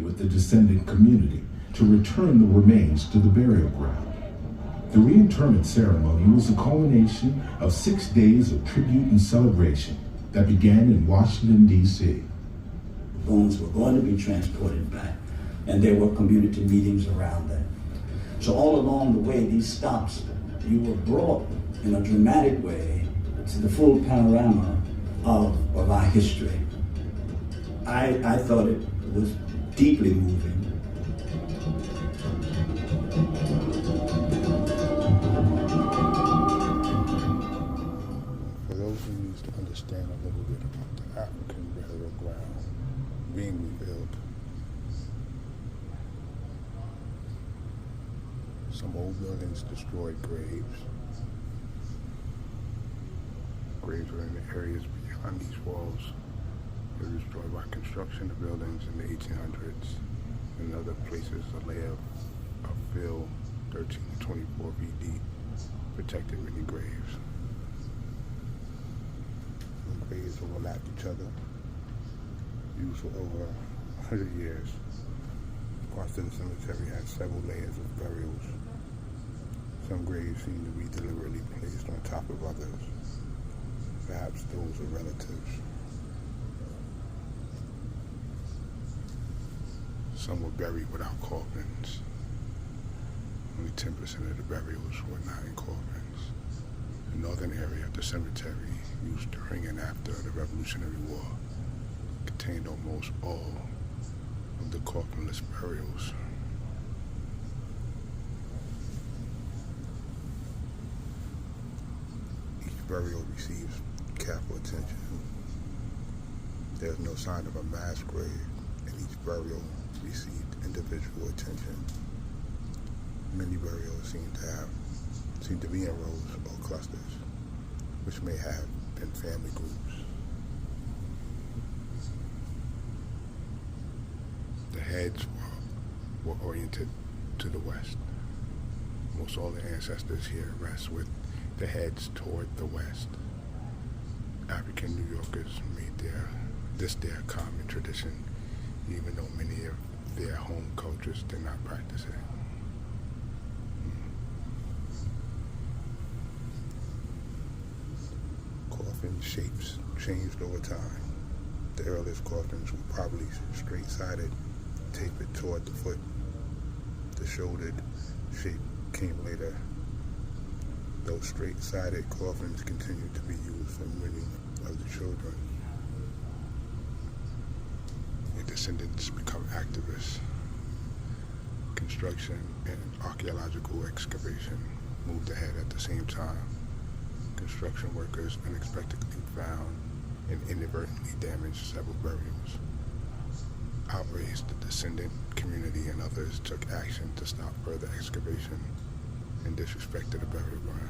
with the descendant community to return the remains to the burial ground. The reinterment ceremony was the culmination of 6 days of tribute and celebration that began in Washington, D.C. Bones were going to be transported back, and there were community meetings around that. So all along the way, these stops, you were brought in a dramatic way to the full panorama of our history. I thought it was deeply moving. For those who need to understand a little bit about the African burial ground being rebuilt, some old buildings destroyed graves. Graves were in the areas beyond these walls. They were destroyed by construction of buildings in the 1800s. In other places, a layer of fill 13 to 24 feet deep protected many graves. The graves overlapped each other, used for over 100 years. Parts of the cemetery had several layers of burials. Some graves seemed to be deliberately placed on top of others. Perhaps those are relatives. Some were buried without coffins. Only 10% of the burials were not in coffins. The northern area of the cemetery, used during and after the Revolutionary War, contained almost all of the coffinless burials. Each burial receives careful attention. There's no sign of a mass grave, and each burial received individual attention. Many burials seem to be in rows or clusters, which may have been family groups. The heads were oriented to the west. Most all the ancestors here rest with the heads toward the west. African New Yorkers made this their common tradition, even though many of their home cultures did not practice it. Coffin shapes changed over time. The earliest coffins were probably straight-sided, tapered toward the foot. The shouldered shape came later. Those straight-sided coffins continued to be used for many of the children. Their descendants become activists. Construction and archaeological excavation moved ahead at the same time. Construction workers unexpectedly found and inadvertently damaged several burials. Outraged, the descendant community and others took action to stop further excavation and disrespected the burial ground.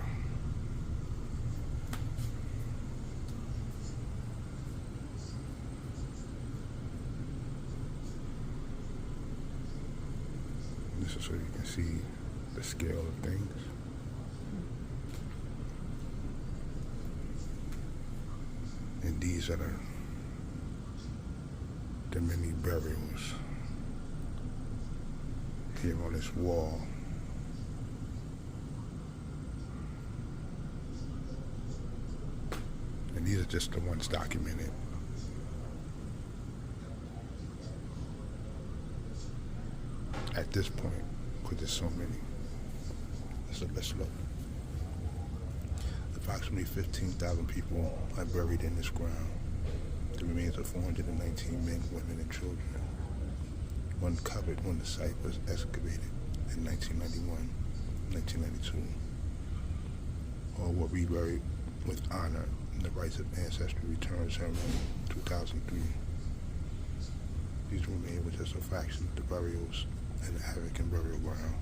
This is so you can see the scale of things. And these are the many burials here on this wall. And these are just the ones documented. At this point, because there's so many. Let's look. Approximately 15,000 people are buried in this ground. The remains of 419 men, women, and children were uncovered when the site was excavated in 1991, 1992. All were reburied with honor in the rites of ancestral return ceremony in 2003. These remains were just a fraction of the burials in the African burial ground.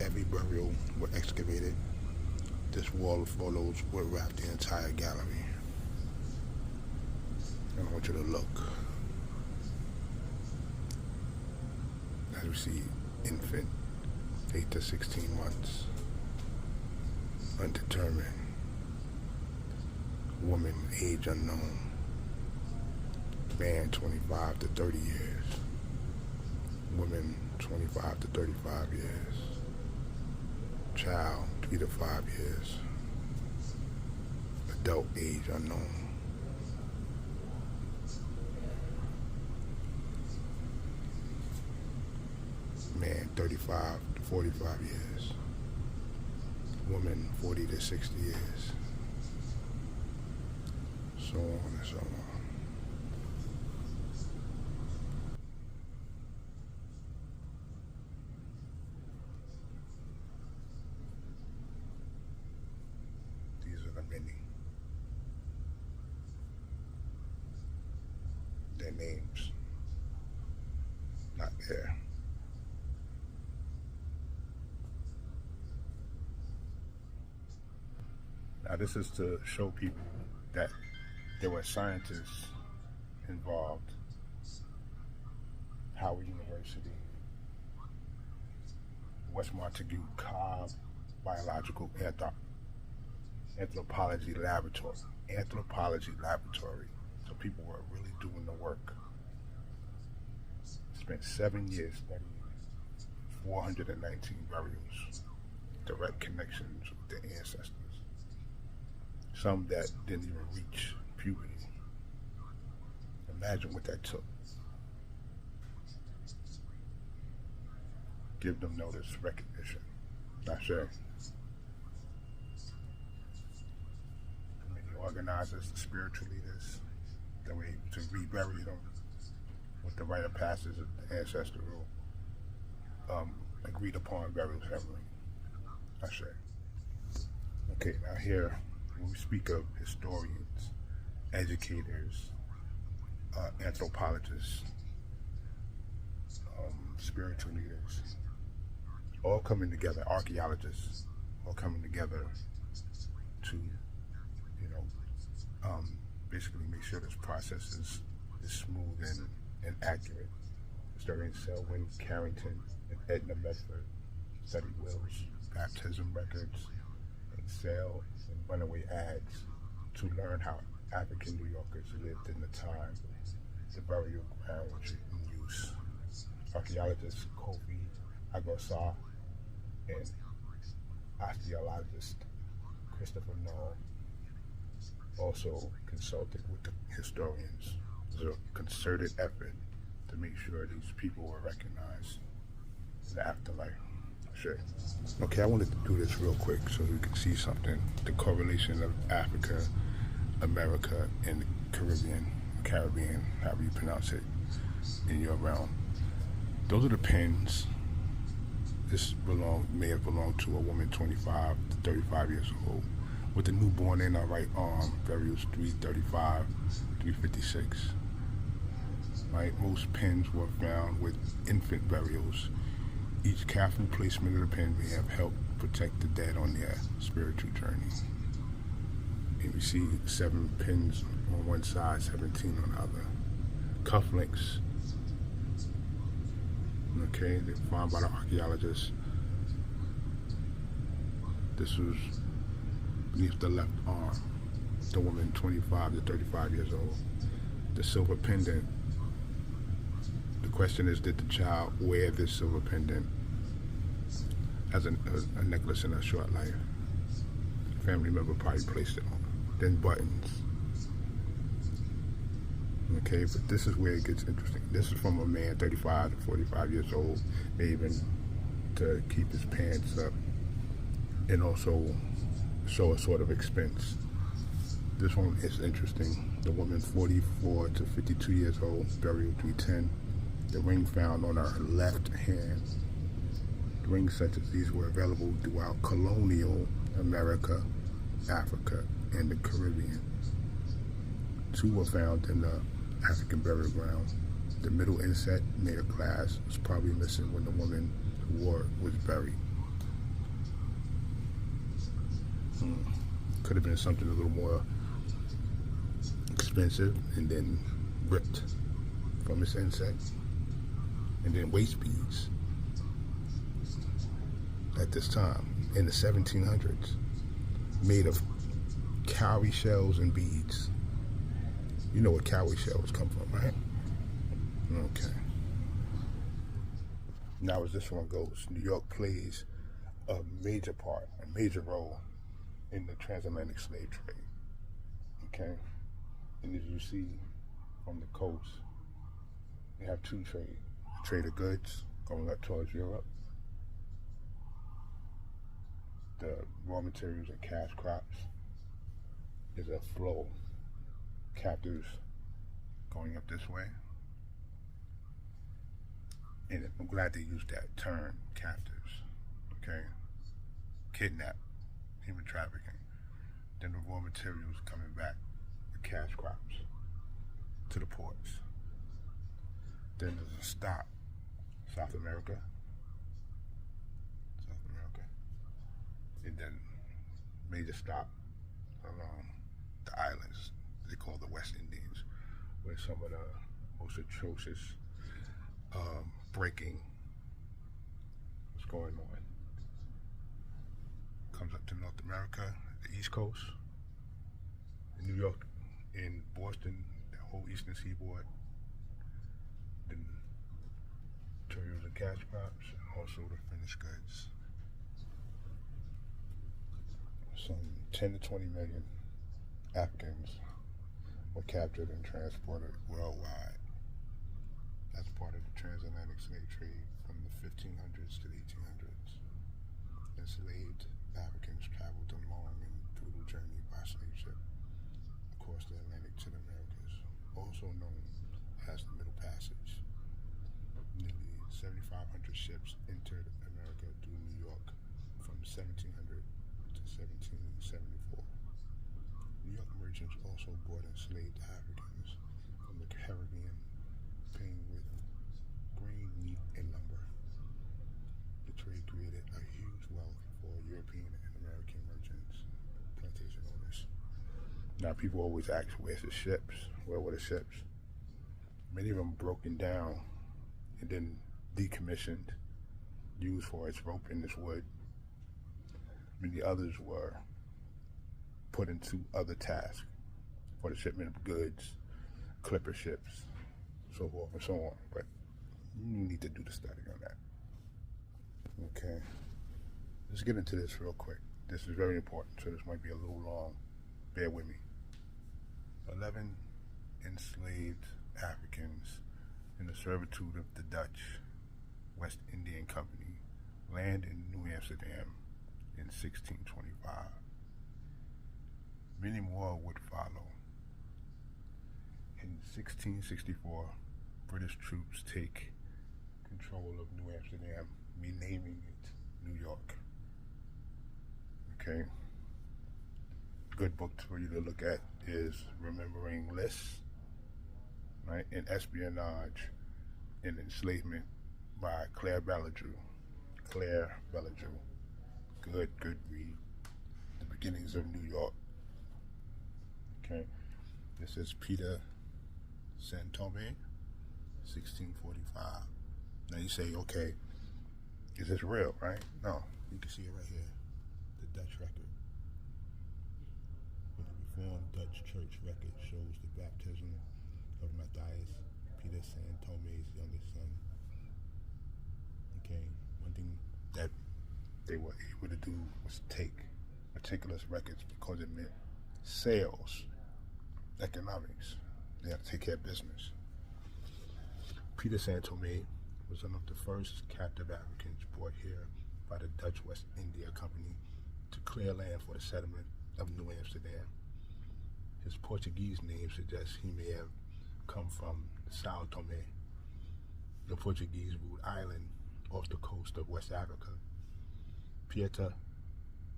Every burial were excavated. This wall of photos would wrap the entire gallery. And I want you to look. As we see, infant, 8 to 16 months, undetermined, woman, age unknown, man, 25 to 30 years, women 25 to 35 years. Child 3 to 5 years. Adult age unknown. Man 35 to 45 years. Woman 40 to 60 years. So on and so on. These are the many. Their names not there. Now this is to show people that there were scientists involved. Howard University, West Montague Cobb Biological Anthropology Laboratory. So people were really doing the work. Spent 7 years studying 419 burials, direct connections with the ancestors. Some that didn't even reach puberty. Imagine what that took. Give them notice, recognition. Not sure. Committee organizers, the spiritual leaders, that were able to rebury them with the rite of passage of the ancestral agreed upon burial ceremony. Not sure. Okay, now here, when we speak of historians, educators, anthropologists, spiritual leaders, all coming together, archaeologists, all coming together to, basically make sure this process is smooth and accurate. Historians Selwyn Carrington and Edna Medford studied wills, baptism records, and sale and runaway ads to learn how African New Yorkers lived in the time the burial ground was in use. Archaeologist Kofi Agosa and archaeologist Christopher Null also consulted with the historians. It was a concerted effort to make sure these people were recognized in the afterlife. Sure. Okay, I wanted to do this real quick so you can see something. The correlation of Africa, America, and the Caribbean, however you pronounce it, in your realm. Those are the pins. This may have belonged to a woman 25 to 35 years old with a newborn in her right arm, burials 335, 356. Right? Most pins were found with infant burials. Each careful placement of the pin may have helped protect the dead on their spiritual journey. And we see 7 pins on one side, 17 on the other. Cufflinks, okay, they're found by the archaeologists. This was beneath the left arm, the woman 25 to 35 years old. The silver pendant. The question is, did the child wear this silver pendant as a necklace in her short life? A family member probably placed it on her. Then buttons. Okay, but this is where it gets interesting. This is from a man 35 to 45 years old, maybe even to keep his pants up and also show a sort of expense. This one is interesting. The woman 44 to 52 years old, burial 310. The ring found on her left hand. Rings such as these were available throughout colonial America, Africa, and the Caribbean. 2 were found in the African burial ground. The middle inset, made of glass, was probably missing when the woman who wore it was buried. Could have been something a little more expensive and then ripped from its inset. And then waist beads at this time in the 1700s, made of cowrie shells and beads. You know where cowrie shells come from, right? Okay. Now, as this one goes, New York plays a major part, a major role in the transatlantic slave trade. Okay? And as you see from the coast, you have two trade. Trade of goods going up towards Europe. The raw materials and cash crops is a flow. Captives going up this way. And I'm glad they used that term, captives. Okay? Kidnap, human trafficking. Then the raw materials coming back with cash crops to the ports. Then there's a stop, South America. And then major stop along the islands they call the West Indies, where some of the most atrocious breaking was going on. Comes up to North America, the East Coast, in New York, in Boston, the whole Eastern Seaboard, then materials and cash crops, and also the finished goods. Some 10 to 20 million Africans were captured and transported worldwide as part of the transatlantic slave trade from the 1500s to the 1800s. Enslaved Africans traveled a long and brutal journey by slave ship across the Atlantic to the Americas, also known as the Middle Passage. Nearly 7,500 ships entered America through New York from 1700 to 1774. New York merchants also brought enslaved Africans from the Caribbean, paying with grain, meat, and lumber. The trade created a huge wealth for European and American merchants, plantation owners. Now, people always ask, where's the ships? Where were the ships? Many of them broken down and then decommissioned, used for its rope and its wood. Many others were put into other tasks for the shipment of goods, clipper ships, so forth and so on. But you need to do the study on that. Okay. Let's get into this real quick. This is very important, so this might be a little long. Bear with me. 11 enslaved Africans in the servitude of the Dutch West Indian Company land in New Amsterdam in 1625. Many more would follow. In 1664, British troops take control of New Amsterdam, renaming it New York. Okay. Good book for you to look at is Remembering Lists, right? And Espionage and Enslavement by Claire Belladrew. Good read. The Beginnings of New York. Okay. This is Peter Santome, 1645. Now you say, okay, is this real, right? No. You can see it right here. The Dutch record. The Reformed Dutch Church record shows the baptism of Matthias, Peter Santome's youngest son. Okay, one thing that they were able to do was take meticulous records because it meant sales, economics. They had to take care of business. Peter Santome was one of the first captive Africans brought here by the Dutch West India Company to clear land for the settlement of New Amsterdam. His Portuguese name suggests he may have come from Sao Tome, the Portuguese ruled island off the coast of West Africa. Peter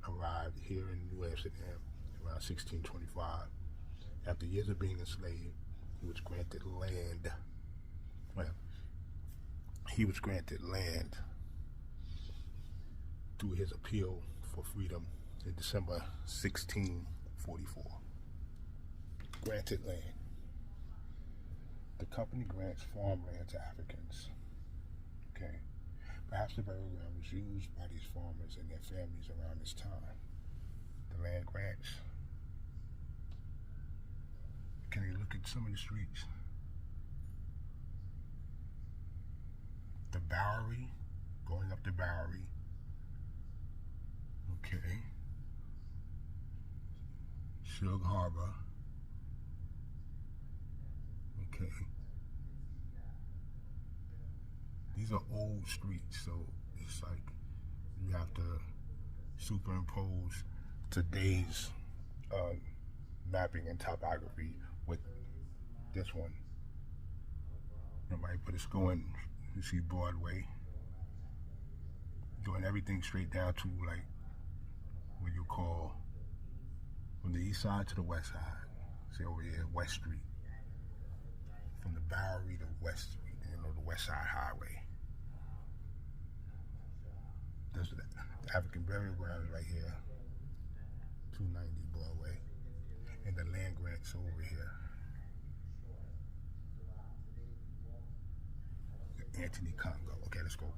arrived here in New Amsterdam around 1625. After years of being enslaved, he was granted land. Through his appeal for freedom in December 1644. Granted land. The company grants farmland to Africans. Okay. Perhaps the burial ground was used by these farmers and their families around this time. The land grants. Can you look at some of the streets? The Bowery going up the Bowery. Okay. Sugar Harbor. Okay. These are old streets, so it's like you have to superimpose today's mapping and topography with this one. Nobody put us going, you see Broadway, doing everything straight down to like what you call from the east side to the west side. See over here, West Street. From the Bowery to West Street, the West Side Highway. There's the African burial ground right here, 290 Broadway, and the land grants over here. Anthony Congo. Okay, let's go.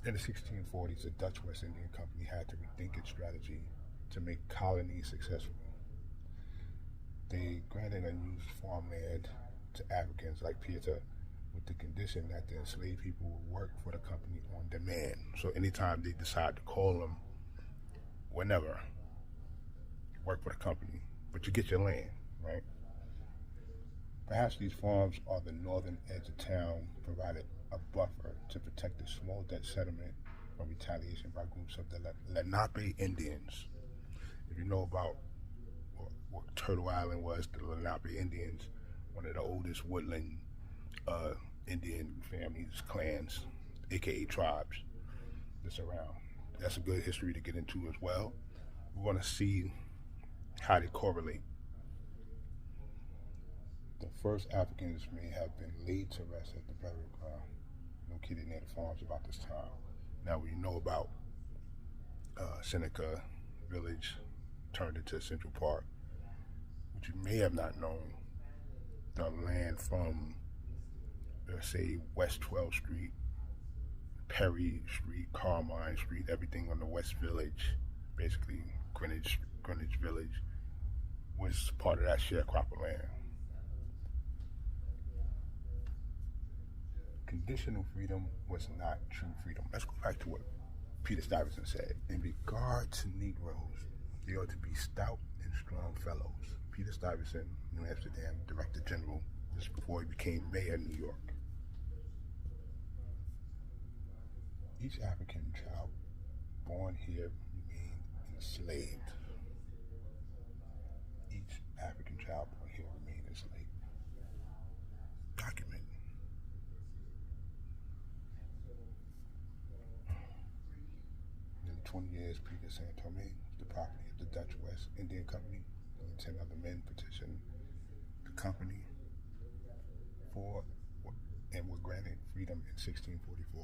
In the 1640s, the Dutch West Indian Company had to rethink its strategy to make colonies successful. They granted unused farmland to Africans like Peter with the condition that the enslaved people would work for the company on demand. So anytime they decide to call them, whenever, work for the company, but you get your land, right? Perhaps these farms on the northern edge of town provided a buffer to protect the small Dutch settlement from retaliation by groups of the Lenape Indians. If you know about what Turtle Island was, the Lenape Indians, one of the oldest woodland Indian families, clans, aka tribes that's around. That's a good history to get into as well. We're going to see how they correlate. The first Africans may have been laid to rest at the burial ground located near the farms about this time. Now we know about Seneca Village turned into Central Park, which you may have not known. The land from, let's say, West 12th Street, Perry Street, Carmine Street, everything on the West Village, basically Greenwich Village, was part of that sharecropper land. Conditional freedom was not true freedom. Let's go back to what Peter Stuyvesant said. In regard to Negroes, they ought to be stout and strong fellows. Peter Stuyvesant, New Amsterdam Director General, just before he became mayor of New York. Each African child born here remained enslaved. Each African child born here remained enslaved. Document. Nearly 20 years, Peter Saint Thomé, the property of the Dutch West Indian Company, and 10 other men petitioned the company for and were granted freedom in 1644.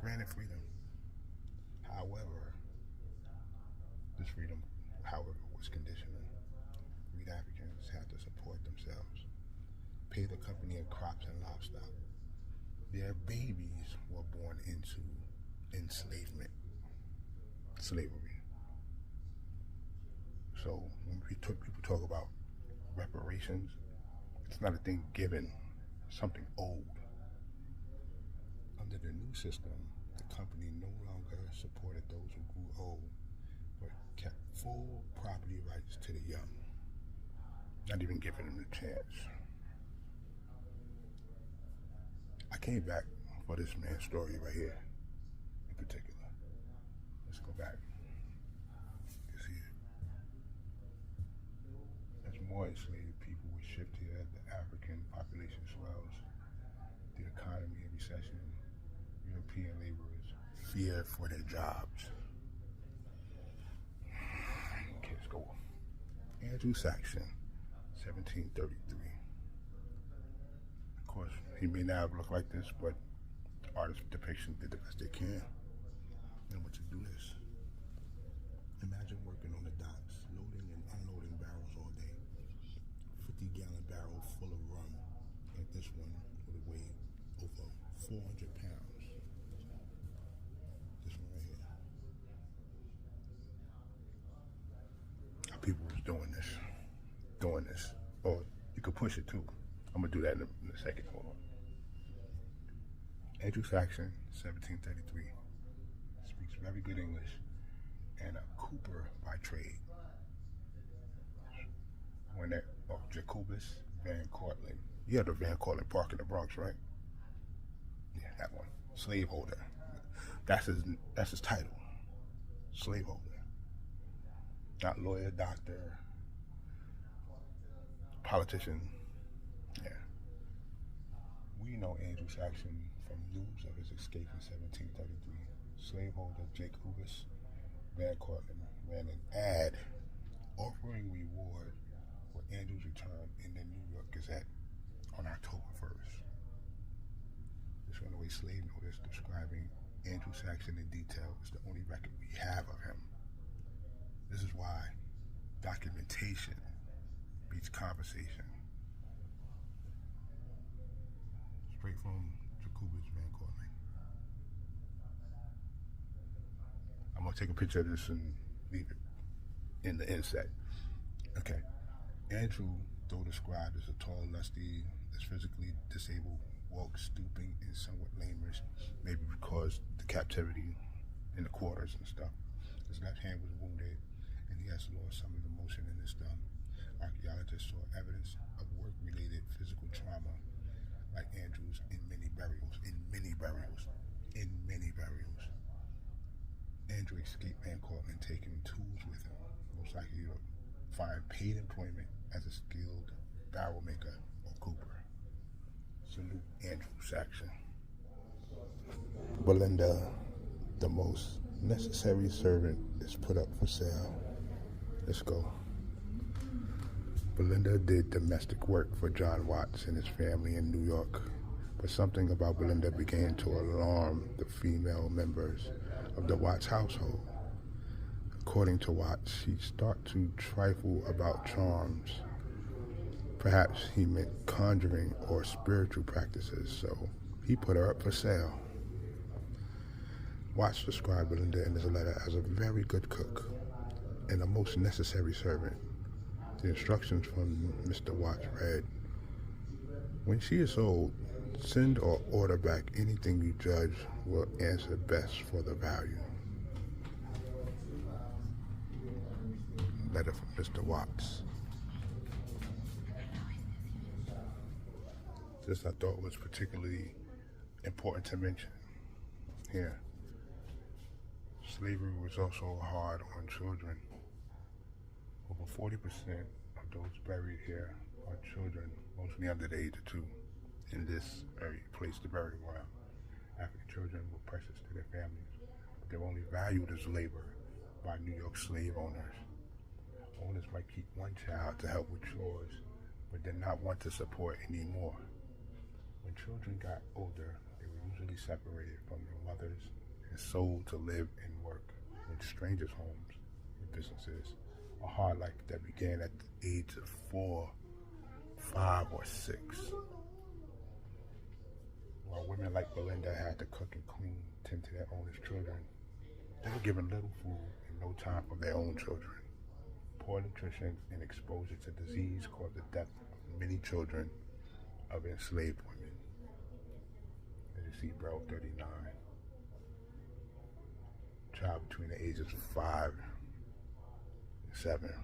Granted freedom. However, this freedom, was conditional. Freed Africans had to support themselves, pay the company in crops and livestock. Their babies were born into enslavement, slavery. So when people talk about reparations, it's not a thing given, it's something owed. Under the new system, the company no longer supported those who grew old, but kept full property rights to the young, not even giving them a chance. I came back for this man's story right here, in particular. Let's go back. You see it? As more enslaved people were shipped here, the African population swells. The economy in recession. European laborers fear for their jobs. Okay, let's go. Andrew Saxon, 1733. Of course, he may not look like this, but artist depiction did the best they can. And what you do is, imagine working on the docks, loading and unloading barrels all day. 50-gallon barrel full of rum, like this one would weigh over 400 pounds. This one right here. How people was doing this. Oh, you could push it too. I'm gonna do that in a second, hold on. Andrew Saxon, 1733. Speaks very good English and a Cooper by trade. Jacobus Van Cortlandt. You have the Van Cortlandt Park in the Bronx, right? Yeah, that one. Slaveholder. That's his title. Slaveholder. Not lawyer, doctor, politician. Yeah. We know Andrew Saxon from news of his escape in 1733. Slaveholder Jacobus Van Cortlandt ran an ad offering reward for Andrew's return in the New York Gazette on October 1st. This runaway slave notice describing Andrew Saxon in detail is the only record we have of him. This is why documentation beats conversation. Straight from Jacobus Van Cortlandt. I'm gonna take a picture of this and leave it in the inset. Okay. Andrew, though described as a tall, lusty, is physically disabled, walks stooping and somewhat lameish, maybe because the captivity in the quarters and stuff. His left hand was wounded, and he has lost some of the motion in his thumb. Archaeologists saw evidence of work-related physical trauma like Andrew's in many burials. Andrew escaped Van Cortlandt, taking tools with him, most likely to find paid employment as a skilled barrel maker or cooper. Salute Andrew Saxon. Belinda, the most necessary servant, is put up for sale. Let's go. Belinda did domestic work for John Watts and his family in New York, but something about Belinda began to alarm the female members of the Watts household. According to Watts, she started to trifle about charms. Perhaps he meant conjuring or spiritual practices, so he put her up for sale. Watts described Belinda in his letter as a very good cook and a most necessary servant. The instructions from Mr. Watts read, "When she is sold, send or order back anything you judge will answer best for the value." Letter from Mr. Watts. This I thought was particularly important to mention here. Slavery was also hard on children. Over 40% of those buried here are children, mostly under the age of 2, in this very place, the burial ground. African children were precious to their families, but they were only valued as labor by New York slave owners. Owners might keep one child to help with chores, but did not want to support any more. When children got older, they were usually separated from their mothers and sold to live and work in strangers' homes and businesses. A hard life that began at the age of 4, 5, or 6. While women like Belinda had to cook and clean, tend to their owners' children, they were given little food and no time for their own children. Poor nutrition and exposure to disease caused the death of many children of enslaved women. As you see, bro, 39. Child between the ages of 5 and 7.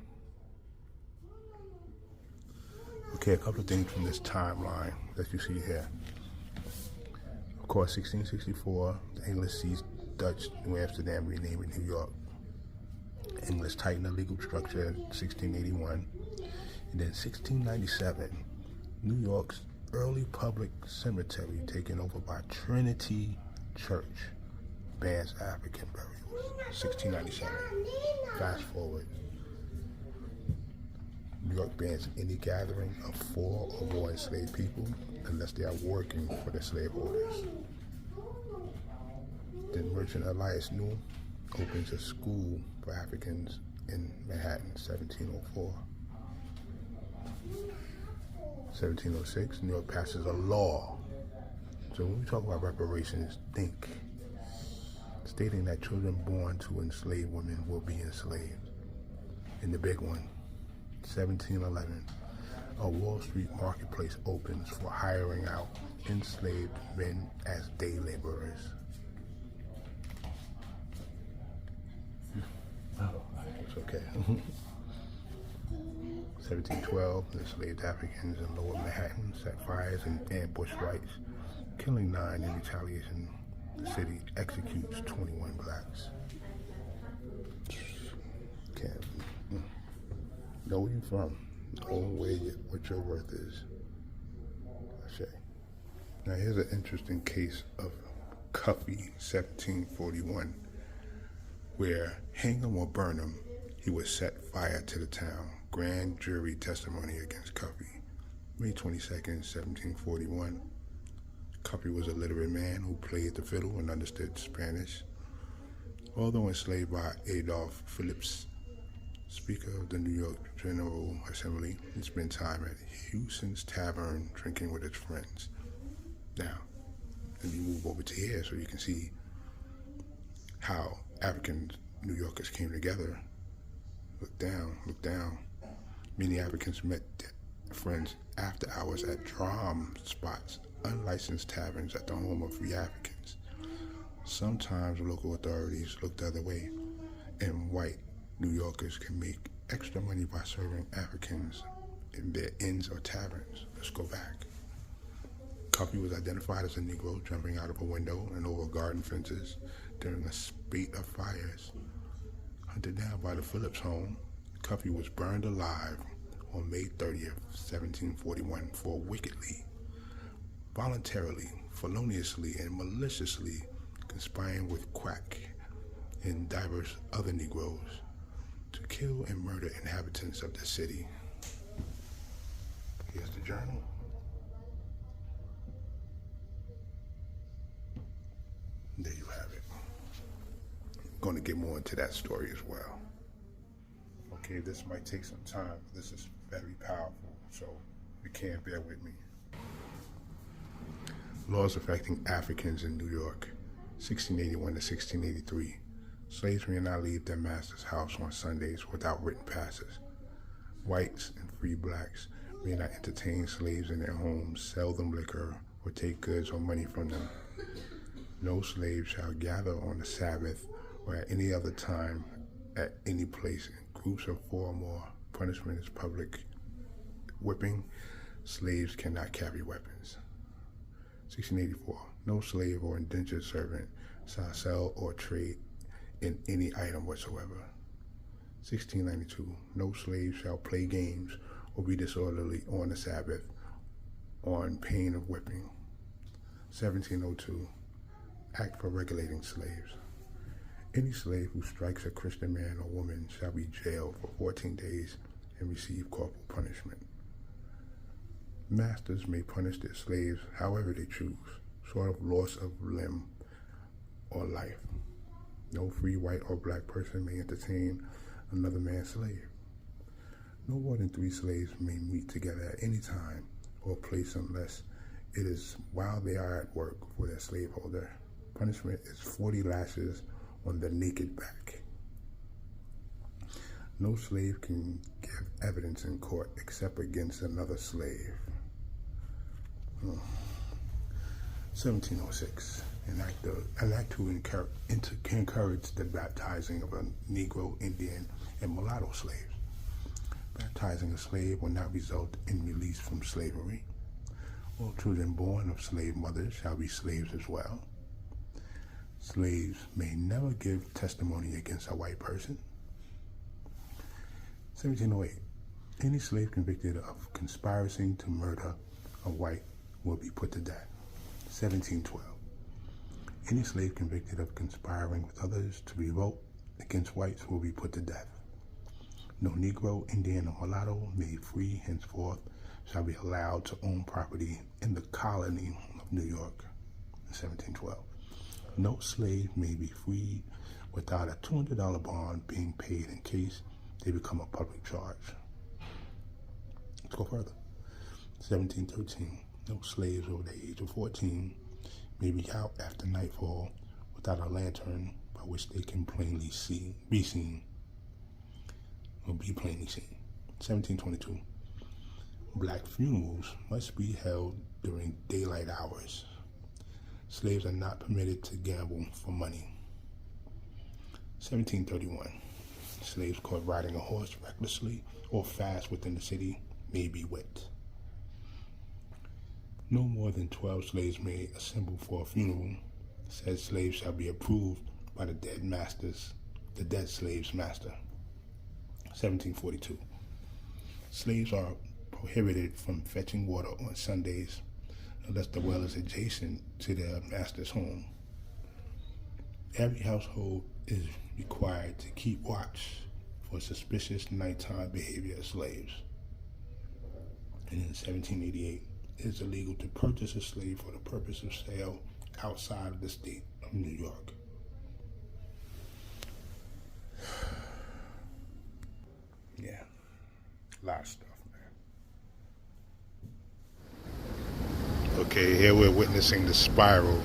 Okay, a couple of things from this timeline that you see here. Of course, 1664, the English seized Dutch New Amsterdam, renaming New York. English tightened the legal structure in 1681. And then 1697, New York's early public cemetery taken over by Trinity Church bans African burials. 1697. Fast forward. New York bans any gathering of 4 or more enslaved people unless they are working for the slaveholders. Then Merchant Elias New opens a school for Africans in Manhattan, 1704. 1706, New York passes a law. So when we talk about reparations, think stating that children born to enslaved women will be enslaved. And the big one, 1711, A Wall Street marketplace opens for hiring out enslaved men as day laborers. Oh, it's okay. 1712, enslaved Africans in Lower Manhattan set fires and ambushed whites, killing 9 in retaliation. The city executes 21 blacks. Can't know where you're from, know what your worth is. I say. Now here's an interesting case of Cuffy, 1741, where hang him or burn him, he would set fire to the town. Grand jury testimony against Cuffy. May 22nd, 1741. Cuffy was a literate man who played the fiddle and understood Spanish. Although enslaved by Adolph Phillips, Speaker of the New York General Assembly, he spent time at Houston's Tavern drinking with his friends. Now, let me move over to here so you can see how African New Yorkers came together. Look down, look down. Many Africans met their friends after hours at drum spots, unlicensed taverns at the home of free Africans. Sometimes local authorities looked the other way, and white New Yorkers can make extra money by serving Africans in their inns or taverns. Let's go back. Cuffy was identified as a Negro jumping out of a window and over garden fences during a spate of fires. Hunted down by the Phillips home, Cuffy was burned alive on May 30th, 1741 for wickedly, voluntarily, feloniously, and maliciously conspiring with Quack and diverse other Negroes to kill and murder inhabitants of the city. Here's the journal. There you have it. I'm going to get more into that story as well. Okay, this might take some time. This is very powerful, so you can't bear with me. Laws affecting Africans in New York, 1681 to 1683. Slaves may not leave their master's house on Sundays without written passes. Whites and free blacks may not entertain slaves in their homes, sell them liquor, or take goods or money from them. No slave shall gather on the Sabbath or at any other time at any place in groups of 4 or more. Punishment is public whipping. Slaves cannot carry weapons. 1684. No slave or indentured servant shall sell or trade in any item whatsoever. 1692. No slave shall play games or be disorderly on the Sabbath on pain of whipping. 1702. Act for regulating slaves. Any slave who strikes a Christian man or woman shall be jailed for 14 days and receive corporal punishment. Masters may punish their slaves however they choose, short of loss of limb or life. No free white or black person may entertain another man's slave. No more than 3 slaves may meet together at any time or place unless it is while they are at work for their slaveholder. Punishment is 40 lashes on the naked back. No slave can give evidence in court except against another slave. 1706. An act to encourage the baptizing of a Negro, Indian, and mulatto slaves. Baptizing a slave will not result in release from slavery. All children born of slave mothers shall be slaves as well. Slaves may never give testimony against a white person. 1708. Any slave convicted of conspiring to murder a white will be put to death. 1712. Any slave convicted of conspiring with others to revolt against whites will be put to death. No Negro, Indian, or mulatto made free henceforth shall be allowed to own property in the colony of New York. 1712. No slave may be freed without a $200 bond being paid in case they become a public charge. Let's go further. 1713. No slaves over the age of 14 may be out after nightfall without a lantern by which they can be seen. 1722. Black funerals must be held during daylight hours. Slaves are not permitted to gamble for money. 1731. Slaves caught riding a horse recklessly or fast within the city may be whipped. No more than 12 slaves may assemble for a funeral. Said slaves shall be approved by the dead slave's master. 1742. Slaves are prohibited from fetching water on Sundays unless the well is adjacent to their master's home. Every household is required to keep watch for suspicious nighttime behavior of slaves. And in 1788, it is illegal to purchase a slave for the purpose of sale outside of the state of New York. Yeah, a lot of stuff, man. Okay, here we're witnessing the spiral.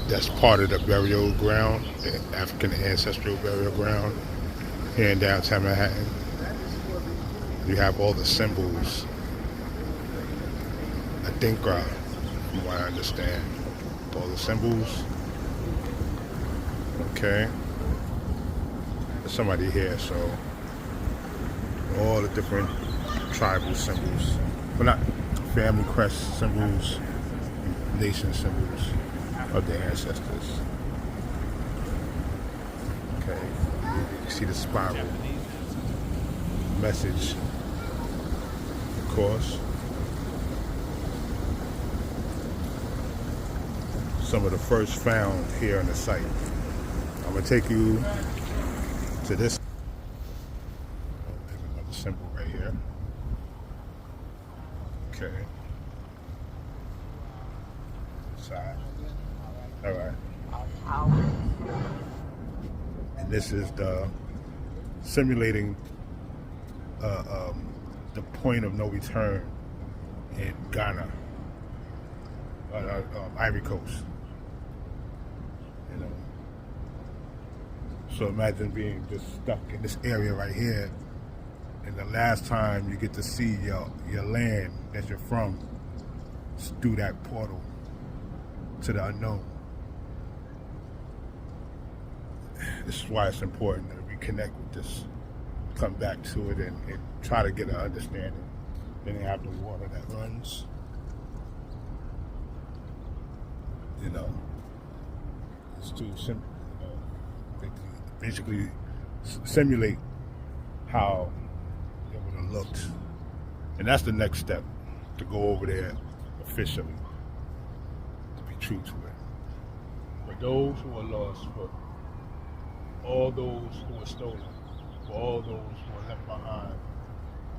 That's part of the burial ground, the African Ancestral burial ground here in downtown Manhattan. You have all the symbols. I think, from what I understand, all the symbols. Okay. There's somebody here, so all the different tribal symbols. Well, not family crest symbols, nation symbols of the ancestors. Okay. You see the spiral message, of course. Some of the first found here on the site. I'm gonna take you to this. There's another symbol right here. Okay. Side. All right. And this is the simulating the point of no return in Ghana, Ivory Coast. You know. So imagine being just stuck in this area right here, and the last time you get to see your land that you're from through that portal to the unknown. This is why it's important that we connect with this, come back to it, and try to get an understanding. Then they have the water that runs. You know, it's too simple. You know, they basically simulate how it would have looked, and that's the next step, to go over there officially, to be true to it. For those who are lost, for all those who are stolen, for all those who are left behind,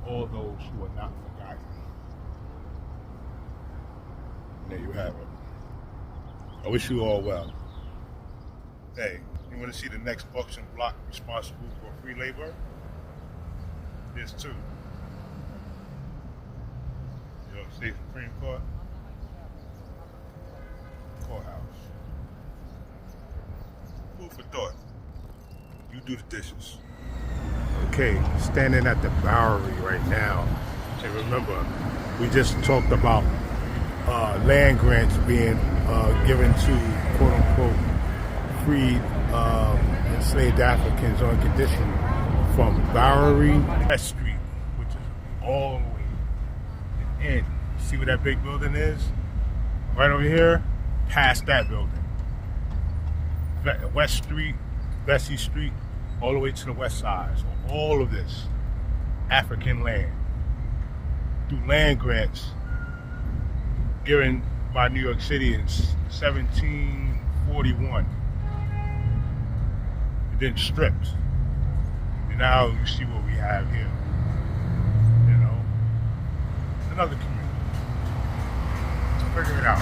all those who are not forgotten. And there you have it. I wish you all well. Hey, you want to see the next auction block responsible for free labor? There's two. New York State Supreme Court, courthouse. Food for thought. You do the dishes. Okay, standing at the Bowery right now. And remember, we just talked about land grants being given to quote-unquote freed enslaved Africans on condition from Bowery West Street, which is all the way in. See where that big building is? Right over here, past that building. West Street, Vesey Street, all the way to the west side. So all of this African land through land grants given by New York City in 1741. And then stripped. And now you see what we have here. You know? Another community. Figure it out.